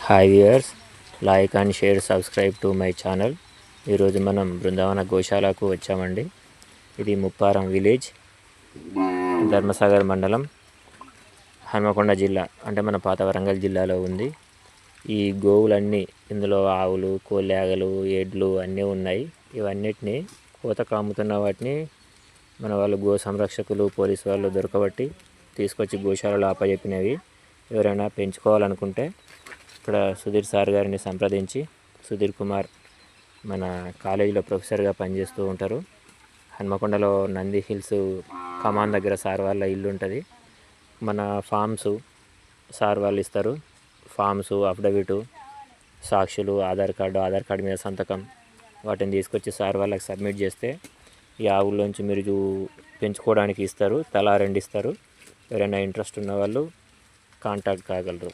Hi viewers, like and share subscribe to my channel. ఈరోజు మనం బృందావన గోశాలకు వచ్చామండి. ఇది ముప్పారం విలేజ్, ధర్మసాగర్ మండలం, హన్మకొండ జిల్లా, అంటే మన పాత వరంగల్ జిల్లాలో ఉంది. ఈ గోవులన్నీ ఇందులో ఆవులు, కోళ్ళాగలు, ఎడ్లు అన్నీ ఉన్నాయి. ఇవన్నిటిని కోతకు అమ్ముతున్న వాటిని మన వాళ్ళు గో సంరక్షకులు, పోలీసు వాళ్ళు దొరకబట్టి తీసుకొచ్చి గోశాలలో అప్పచెప్పినవి. ఎవరైనా పెంచుకోవాలనుకుంటే ఇక్కడ సుధీర్ సార్ గారిని సంప్రదించి, సుధీర్ కుమార్ మన కాలేజీలో ప్రొఫెసర్గా పనిచేస్తూ ఉంటారు. హన్మకొండలో నంది హిల్స్ కమాన్ దగ్గర సార్ వాళ్ళ ఇల్లు ఉంటుంది. మన ఫామ్స్ సార్ వాళ్ళు ఇస్తారు. ఫామ్స్, అఫిడవిటు, సాక్షులు, ఆధార్ కార్డు మీద సంతకం, వాటిని తీసుకొచ్చి సార్ వాళ్ళకి సబ్మిట్ చేస్తే ఈ ఆవుల్లోంచి మీరు పెంచుకోవడానికి ఇస్తారు. తలా 2 ఇస్తారు. ఎవరైనా ఇంట్రెస్ట్ ఉన్న వాళ్ళు కాంటాక్ట్ కాగలరు.